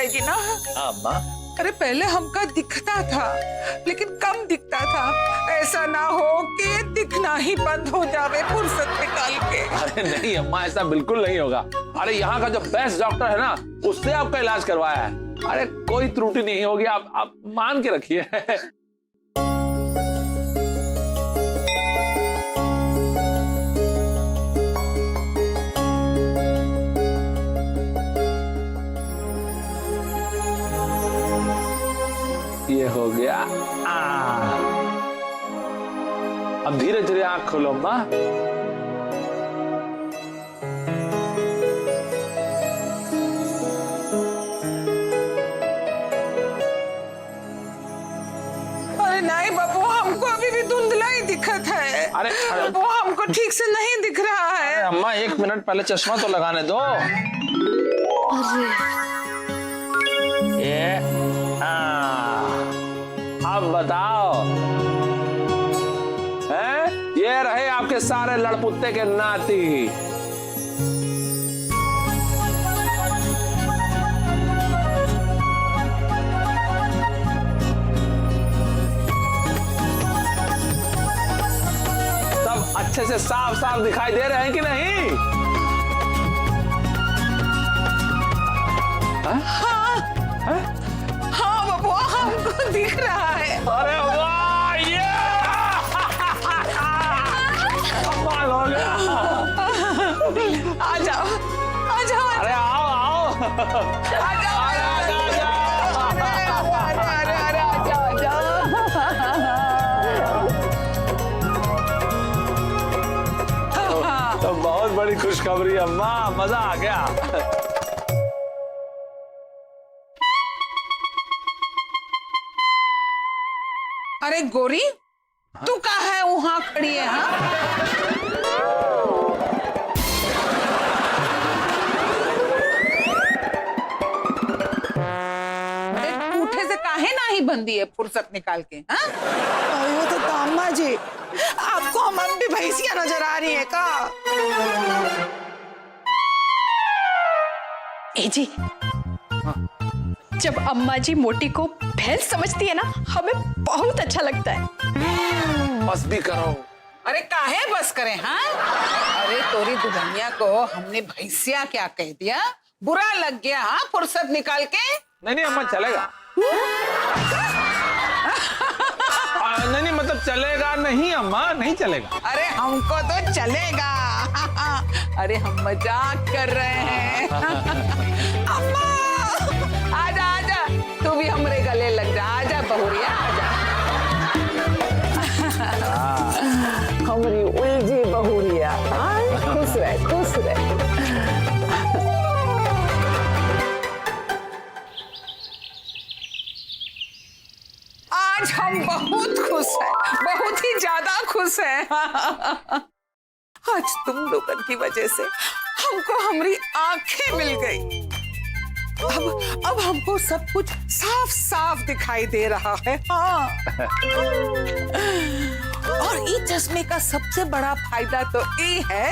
जाएगी ना? अम्मा अरे पहले हमका दिखता था लेकिन कम दिखता था, ऐसा ना हो कि दिखना ही बंद हो जावे फुर्सत निकाल के। अरे नहीं अम्मा, ऐसा बिल्कुल नहीं होगा। अरे यहाँ का जो बेस्ट डॉक्टर है ना, उससे आपका इलाज करवाया है। अरे कोई त्रुटि नहीं होगी, आप मान के रखिए। ये हो गया। अब धीरे धीरे आंख खोलो अम्मा। अरे नहीं बाबू, हमको अभी भी धुंधला ही दिखत है। अरे वो हमको ठीक से नहीं दिख रहा है। अम्मा 1 मिनट पहले चश्मा तो लगाने दो। ये अब बताओ, हैं? ये रहे आपके सारे लड़पुत्ते के नाती। सब अच्छे से साफ साफ दिखाई दे रहे हैं कि नहीं? हाँ हाँ बाबू, हमको दिख रहा है। अरे वाह, ये कमाल हो गया। आ जाओ आ जाओ। अरे आओ आओ, आ जाओ आ जाओ। तो बहुत बड़ी खुशखबरी अम्मा, मजा आ गया। अरे गोरी, तू कहाँ है? वहां खड़ी है? हाँ अंगूठे से काहे ना ही बंदी है फुर्सत निकाल के? हाँ अयो तो अम्मा जी, आपको हम अब भी भैंसिया नजर आ रही है का? ए जी, जब अम्मा जी मोटी को भैंस समझती है ना, हमें बहुत अच्छा लगता है। बस भी करो। अरे काहे बस करें? हाँ अरे तोरी दुल्हनिया को हमने भैंसिया क्या कह दिया? बुरा लग गया? हाँ फुर्सत निकाल के? नहीं नहीं अम्मा, चलेगा। नहीं मतलब चलेगा नहीं अम्मा, नहीं चलेगा। अरे हमको तो चलेगा। अरे हम मजाक कर रहे हैं। अम्मा आजा आजा, तू भी हमरे गले लग जा। आजा बहुरिया आजा। हमारी उलझी बहुरिया, खुश रहे खुश रहे। आज हम बहुत खुश हैं, बहुत ही ज्यादा खुश हैं। आज तुम लोगों की वजह से हमको हमारी आंखें मिल गई। अब हमको सब कुछ साफ साफ दिखाई दे रहा है। हाँ और इस चश्मे का सबसे बड़ा फायदा तो ये है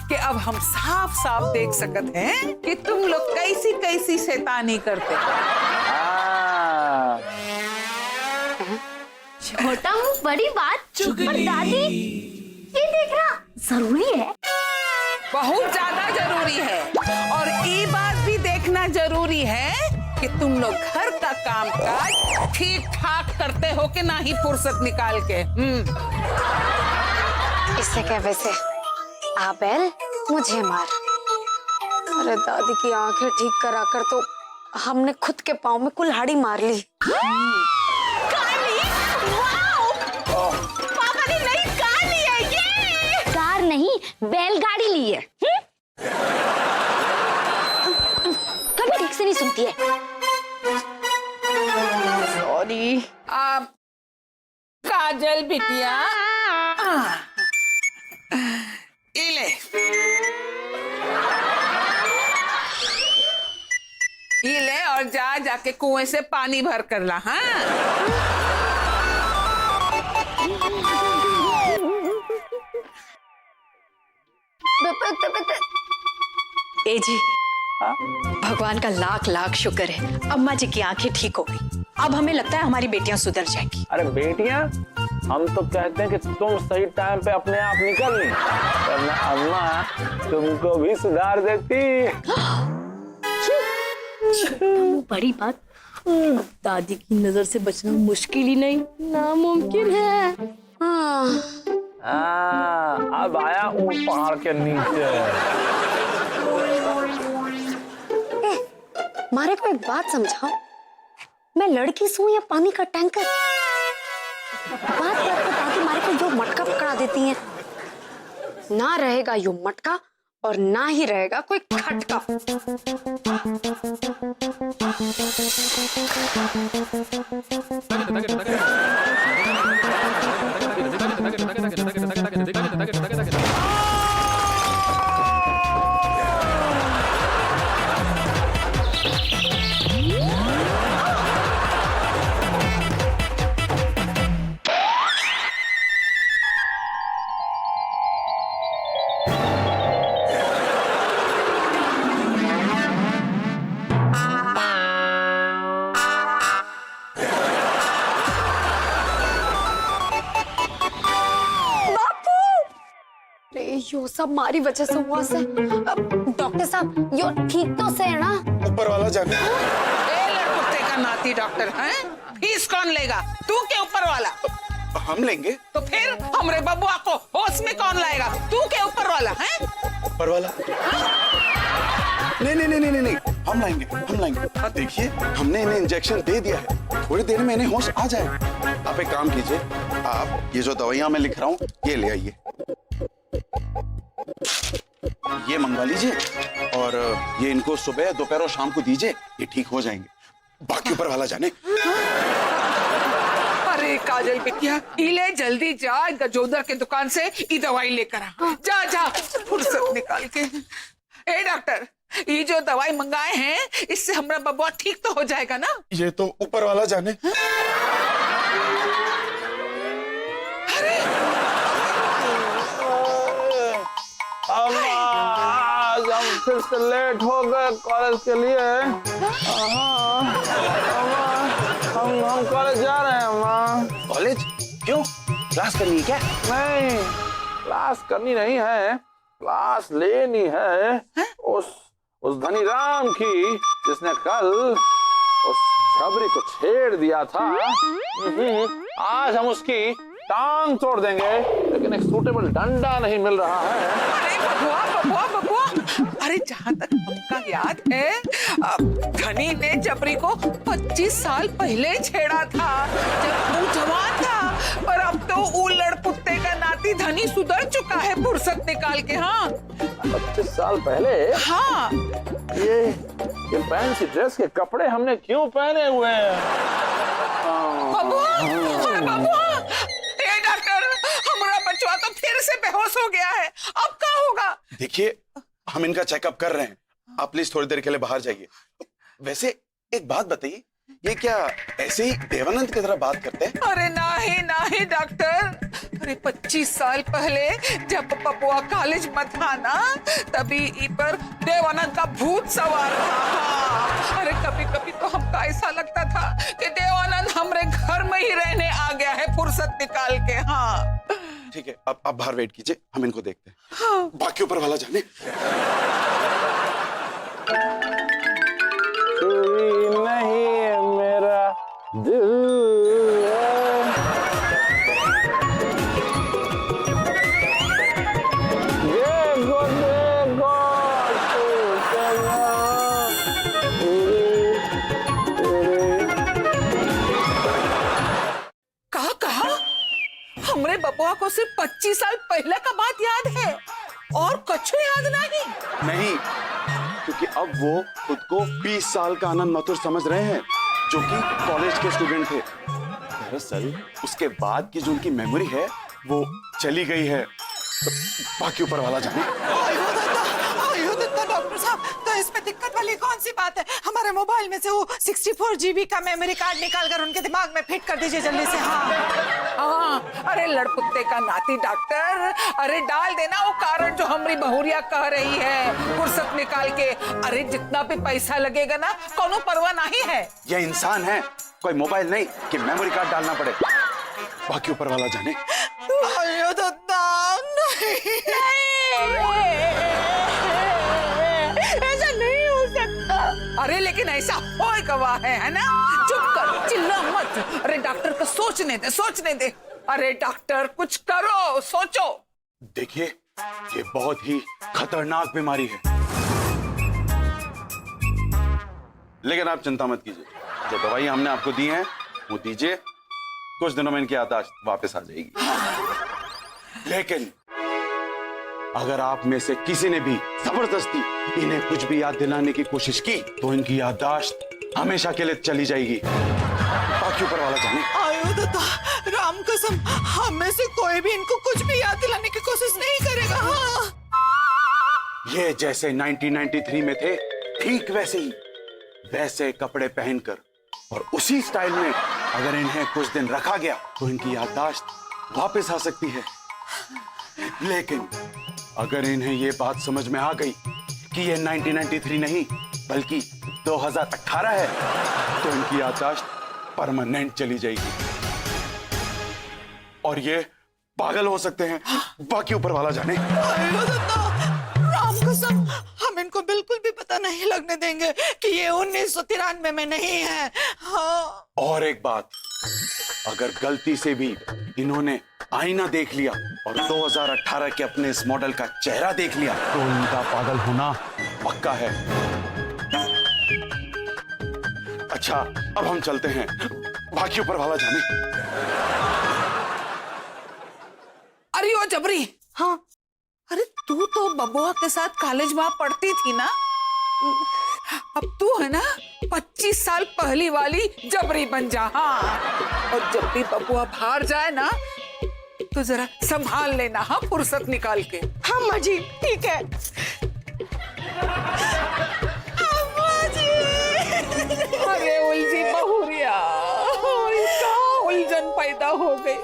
कि अब हम साफ साफ देख सकते हैं कि तुम लोग कैसी कैसी शैतानी करते हो। छोटा हूँ बड़ी बात, पर दादी ये देखना जरूरी है, बहुत ज्यादा जरूरी है। और ये बात भी देखना जरूरी है कि तुम लोग घर का काम काज ठीक ठाक करते हो कि ना ही फुर्सत निकाल के। इससे क्या वैसे आबेल मुझे मार। अरे दादी की आंखें ठीक कराकर तो हमने खुद के पाँव में कुल्हाड़ी मार ली। पापा ने नई कार ली है। ये कार नहीं, बैलगाड़ी ली है। कभी ठीक से नहीं सुनती है। सॉरी। काजल बिटिया, इले ये ले और जा जाके कुएं से पानी भर कर ला। हाँ ए जी, हाँ? भगवान का लाख लाख शुक्र है, अम्मा जी की आंखें ठीक हो गई। अब हमें लगता है हमारी बेटियां सुधर जाएंगी। अरे बेटियां, हम तो कहते हैं कि तुम सही टाइम पे अपने आप निकल ली, वरना अम्मा तुमको भी सुधार देती। बड़ी बात, दादी की नजर से बचना मुश्किल ही नहीं, नामुमकिन है। अब आया ऊंट पहाड़ के नीचे। मारे को एक बात समझाओ, मैं लड़की सू या पानी का टैंकर? बात बात पर दादी मारे को यो मटका पकड़ा देती हैं। ना रहेगा यो मटका और ना ही रहेगा कोई खटका। यो सब हमारी वजह से हुआ से। डॉक्टर साहब, यो ठीक तो से है ना? ऊपर वाला जाने। ए लड़कुत्ते का नाती डॉक्टर है, फीस कौन लेगा? तू के ऊपर वाला? हम लेंगे। तो फिर हमरे बबुआ को होश में कौन लाएगा? तू के ऊपर वाला है? ऊपर वाला? नहीं नहीं नहीं नहीं नहीं, हम लाएंगे। देखिए, हमने इन्हें इंजेक्शन दे दिया है, थोड़ी देर में इन्हें होश आ जाएगा। आप एक काम कीजिए, आप ये जो दवाइयां मैं लिख रहा हूँ ये ले आइए, ये मंगवा लीजिए और ये इनको सुबह दोपहर और शाम को दीजिए, ये ठीक हो जाएंगे। बाकी ऊपर वाला जाने। अरे काजल बिटिया, इले जल्दी जा गजोदर के दुकान से ये दवाई लेकर आ। जा जा फुर्सत निकाल के। ए डॉक्टर, ये जो दवाई मंगाए हैं इससे हमारा बबुआ ठीक तो हो जाएगा ना? ये तो ऊपर वाला जाने। अरे आज हम फिर से लेट हो गए कॉलेज के लिए। हम कॉलेज जा रहे हैं अम्मा। कॉलेज? क्यों? क्लास करनी है क्या? नहीं, क्लास करनी नहीं है, क्लास लेनी है उस धनीराम की जिसने कल उस छबरी को छेड़ दिया था। आज हम उसकी टांग तोड़ देंगे, लेकिन एक सूटेबल डंडा नहीं मिल रहा है। अरे बबुआ बबुआ बबुआ, अरे जहाँ तक हमका याद है, धनी ने जबरी को 25 साल पहले छेड़ा था जब वो जवान था, पर अब तो वो लड़कुत्ते का नाती धनी सुधर चुका है फुर्सत निकाल के। हाँ 25 साल पहले? हाँ, ये फैंसी ड्रेस के कपड़े हमने क्यों पहने हुए हैं? बबुआ, अरे बबुआ, ये डॉक्टर, हमारा बच्चा तो फिर से बेहोश हो गया है, अब क्या होगा? देखिए, हम इनका चेकअप कर रहे हैं, आप प्लीज थोड़ी देर के लिए बाहर जाइए। वैसे एक बात बताइए, ये क्या ऐसे ही देवानंद की तरह बात करते हैं? अरे नहीं डॉक्टर, अरे 25 साल पहले जब बबुआ कॉलेज में था ना, तभी ई पर देवानंद का भूत सवार था। हाँ। अरे कभी कभी तो हमको ऐसा लगता था कि देवानंद हमरे घर में ही रहने आ गया है फुर्सत निकाल के। हाँ ठीक है, आप बाहर वेट कीजिए, हम इनको देखते हैं। हाँ। बाकी ऊपर वाला जाने। नहीं मेरा दिल कहा हमरे बबुआ को सिर्फ 25 साल पहले का बात याद है और कुछ याद नहीं, क्योंकि अब वो खुद को 20 साल का आनंद मथुर समझ रहे हैं, जो कि कॉलेज के स्टूडेंट थे। दरअसल उसके बाद की जो उनकी मेमोरी है वो चली गई है। तो बाकी ऊपर वाला जाने। अयो तो डॉक्टर साहब, तो इसमें दिक्कत वाली कौन सी बात है? हमारे मोबाइल में से वो 64 GB का मेमोरी कार्ड निकाल कर उनके दिमाग में फिट कर दीजिए जल्दी से। हाँ, अरे लड़पुत्ते का नाती डॉक्टर, अरे डाल देना वो कारण जो हमारी बहुरिया कह रही है, फुर्सत निकाल के। अरे जितना भी पैसा लगेगा ना, कोनो परवाह नहीं है। ये इंसान है, कोई मोबाइल नहीं कि मेमोरी कार्ड डालना पड़े। बाकी ऊपर वाला जाने। अयो तो ऐसा नहीं हो सकता। अरे लेकिन ऐसा हो गवाह है ना? चुप कर, चिल्ला मत। अरे डॉक्टर को सोचने दे। अरे डॉक्टर कुछ करो, सोचो। देखिए, ये बहुत ही खतरनाक बीमारी है, लेकिन आप चिंता मत कीजिए। जो दवाई हमने आपको दी है वो दीजिए, कुछ दिनों में इनकी याददाश्त वापस आ जाएगी। लेकिन अगर आप में से किसी ने भी जबरदस्ती इन्हें कुछ भी याद दिलाने की कोशिश की तो इनकी याददाश्त हमेशा के लिए चली जाएगी। बाकी ऊपर वाला जाने। आयो दादा, राम कसम, हम में से कोई भी इनको कुछ भी याद दिलाने की कोशिश नहीं करेगा। हाँ। ये जैसे 1993 में थे, ठीक वैसे ही, वैसे कपड़े पहनकर और उसी स्टाइल में अगर इन्हें कुछ दिन रखा गया तो इनकी याददाश्त वापस आ सकती है। लेकिन अगर इन्हें ये बात समझ में आ गई कि ये 1993 नहीं बल्कि 2018 है तो इनकी याददाश्त परमानेंट चली जाएगी और ये पागल हो सकते हैं। बाकी ऊपर वाला जाने। आयो दादा, राम कसम, हम इनको बिल्कुल भी पता नहीं लगने देंगे कि ये 1993 में नहीं है। हाँ। और एक बात, अगर गलती से भी इन्होंने आईना देख लिया और 2018 के अपने इस मॉडल का चेहरा देख लिया तो इनका पागल होना पक्का है। अच्छा, अब हम चलते हैं, बाकी ऊपर वाला जाने। अरे ओ जबरी, हाँ, अरे तू तो बबुआ के साथ कॉलेज में पढ़ती थी ना? अब तू है ना 25 साल पहली वाली जबरी बन जा। हाँ, और जब भी बबुआ बाहर जाए ना तो जरा संभाल लेना। हाँ, फुर्सत निकाल के। हाँ माँ जी, ठीक है। अम्मा जी। अरे उलझी बहुरिया, क्या उलझन पैदा हो गई।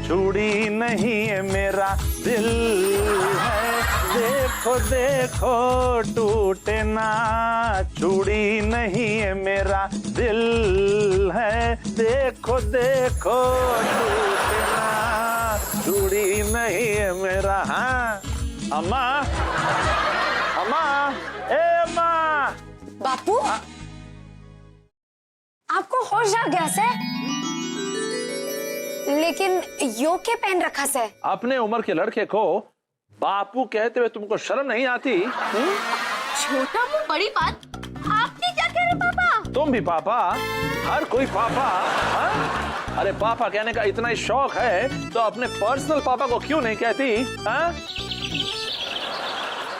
चूड़ी नहीं है मेरा दिल है, देखो देखो टूटे ना। चूड़ी नहीं है मेरा दिल है, देखो देखो टूटे ना। चूड़ी नहीं है मेरा। हाँ अम्मा, अम्मा, ए अम्मा। बापू, आपको होश आ गया से? लेकिन यो के पहन रखा से? अपने उम्र के लड़के को बापू कहते हुए तुमको शर्म नहीं आती? छोटा मुंह बड़ी बात, आपने क्या कह रहे पापा? तुम भी पापा, हर कोई पापा। हा? अरे पापा कहने का इतना ही शौक है तो अपने पर्सनल पापा को क्यों नहीं कहती? हा?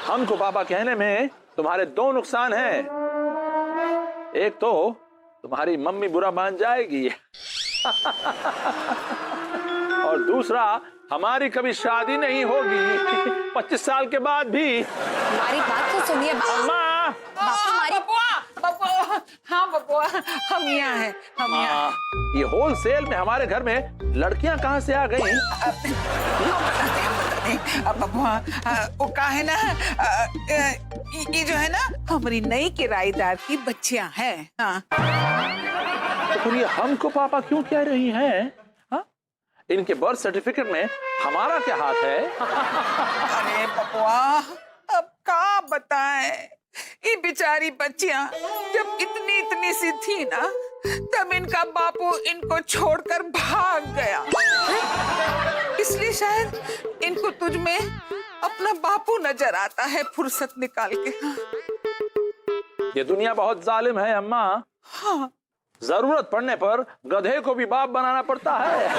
हमको पापा कहने में तुम्हारे दो नुकसान हैं। एक तो तुम्हारी मम्मी बुरा मान जाएगी और दूसरा हमारी कभी शादी नहीं होगी 25 साल के बाद भी। हमारी बात तो सुनिए बबुआ, बबुआ, हाँ बबुआ, हम यहाँ हैं, हम यहाँ हैं। ये होलसेल में हमारे घर में लड़कियां कहाँ से आ गई? बबुआ, वो का है ना, ये जो है ना हमारी नई किराएदार की बच्चियां हैं। हाँ। तो ये हमको पापा क्यों कह रही हैं? हाँ? इनके बर्थ सर्टिफिकेट में हमारा क्या हाथ है? अरे बबुआ, अब का बताएं, ये बेचारी बच्चियां जब इतनी इतनी सी थी ना, तब इनका बापू इनको छोड़कर भाग गया। इसलिए शायद इनको तुझ में अपना बापू नजर आता है फुर्सत निकाल के। ये दुनिया बहुत जालिम है अम्मा। हाँ, जरूरत पड़ने पर गधे को भी बाप बनाना पड़ता है।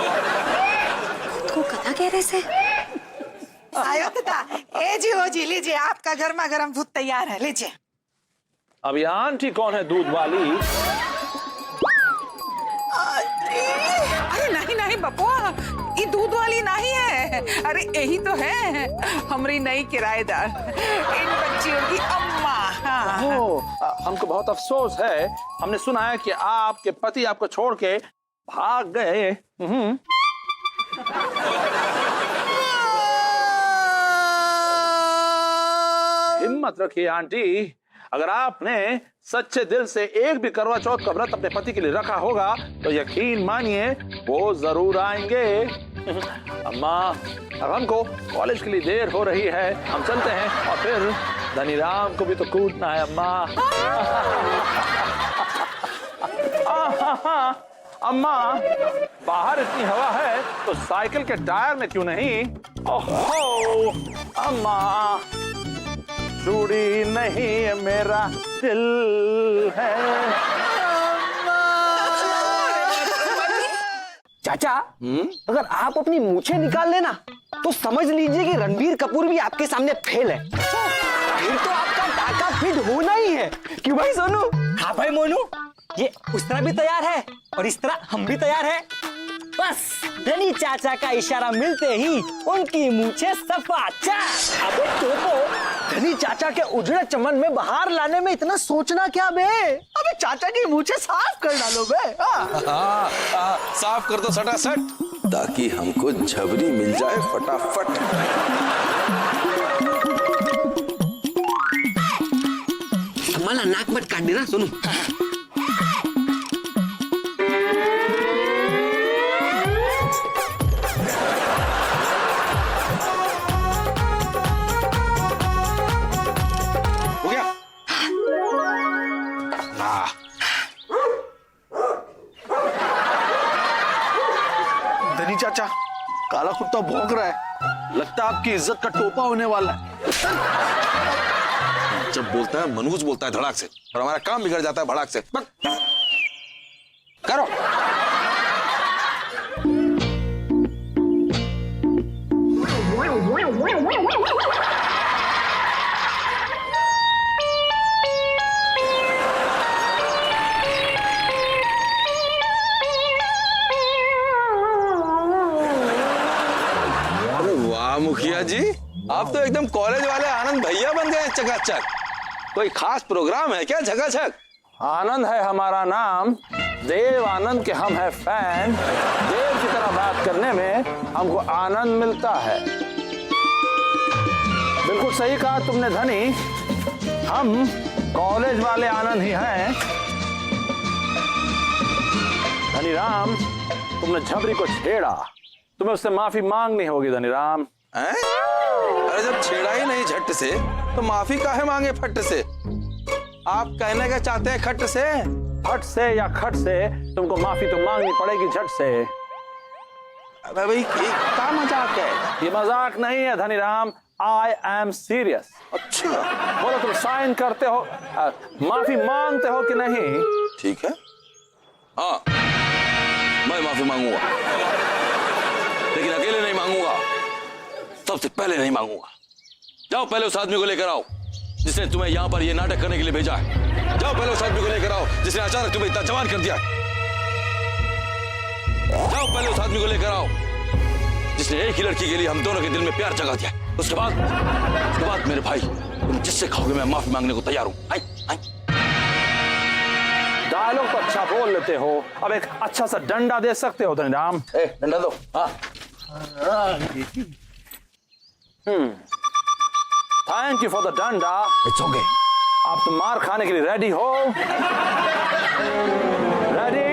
को कथा कह रहे से? आयो दादा, ए जी हो जी, लीजिए आपका गर्मा गर्म दूध तैयार है, लीजिए। अब ये आंटी कौन है दूध वाली? अरे नहीं नहीं बबुआ, ये दूध वाली नहीं है। अरे यही तो है हमारी नई किराएदार, इन बच्चियों की अम्मा। हाँ। हमको बहुत अफसोस है, हमने सुना है कि आपके पति आपको छोड़ के भाग गए। हिम्मत रखिए आंटी, अगर आपने सच्चे दिल से एक भी करवा चौथ का व्रत अपने पति के लिए रखा होगा तो यकीन मानिए वो जरूर आएंगे। अम्मा, अब हमको कॉलेज के लिए देर हो रही है, हम चलते हैं, और फिर धनीराम को भी तो कूटना है अम्मा। अम्मा, बाहर इतनी हवा है तो साइकिल के टायर में क्यों नहीं? ओहो अम्मा, चूड़ी नहीं मेरा दिल है। चाचा, अगर आप अपनी मूछें निकाल लेना तो समझ लीजिए कि रणबीर कपूर भी आपके सामने फेल है। फिर तो आपका टाका फिट होना ही है। क्यों भाई सोनू? हाँ भाई मोनू, ये उस तरह भी तैयार है और इस तरह हम भी तैयार हैं। बस धनी चाचा का इशारा मिलते ही उनकी मूछें सफाचार। अबे टोपो, धनी चाचा के उजड़े चमन में बहार लाने में इतना सोचना क्या बे? अबे चाचा की मूछें साफ कर डालो बे। साफ कर दो सटासट, ताकि हमको झबरी मिल जाए फटाफट। संभाला, नाक मत काट देना सोनू। हो गया? धनी चाचा, काला कुत्ता भौंक रहा है, लगता है आपकी इज्जत का टोपा होने वाला है। जब बोलता है मनहूस बोलता है धड़ाक से, और हमारा काम बिगड़ जाता है भड़ाक से। करो। अरे वाह मुखिया जी, आप तो एकदम कॉलेज वाले आनंद भैया बन गए चकाचक। कोई खास प्रोग्राम है क्या झकाझक? आनंद है हमारा नाम, देव आनंद के हम हैं फैन। देव की तरह बात करने में हमको आनंद मिलता है। बिल्कुल सही कहा तुमने धनी, हम कॉलेज वाले आनंद ही हैं। धनीराम, तुमने झबरी को छेड़ा, तुम्हें उससे माफी मांगनी होगी धनीराम। अरे जब छेड़ा ही नहीं झट से तो माफी काहे मांगे फट से? आप कहने का चाहते हैं खट से? फट से या खट से तुमको माफी तो मांगनी पड़ेगी झट से। अबे भाई क्या मजाक है? ये मजाक नहीं है धनीराम, आई एम सीरियस। अच्छा, बोलो तुम साइन करते हो, माफी मांगते हो कि नहीं? ठीक है, हाँ मैं माफी मांगूंगा, लेकिन अकेले नहीं मांगूंगा, सबसे पहले नहीं मांगूंगा। जाओ पहले उस आदमी को लेकर आओ जिसने तुम्हें यहाँ पर ये नाटक करने के लिए भेजा है। जाओ पहले उस आदमी को लेकर आओ जिसने अचानक तुम्हें इतना जवान कर दिया है। जाओ पहले उस आदमी को लेकर आओ जिसने एक ही लड़की के लिए हम दोनों के दिल में प्यार जगा दिया। उसके बाद मेरे भाई, तुम जिससे कहोगे मैं माफी मांगने को तैयार हूं। डायलॉग तो अच्छा बोल लेते हो, अब एक अच्छा सा डंडा दे सकते हो धनीराम? डंडा दो। हाँ, थैंक यू फॉर द डंडा। It's okay. आप तो मार खाने के लिए रेडी हो? रेडी?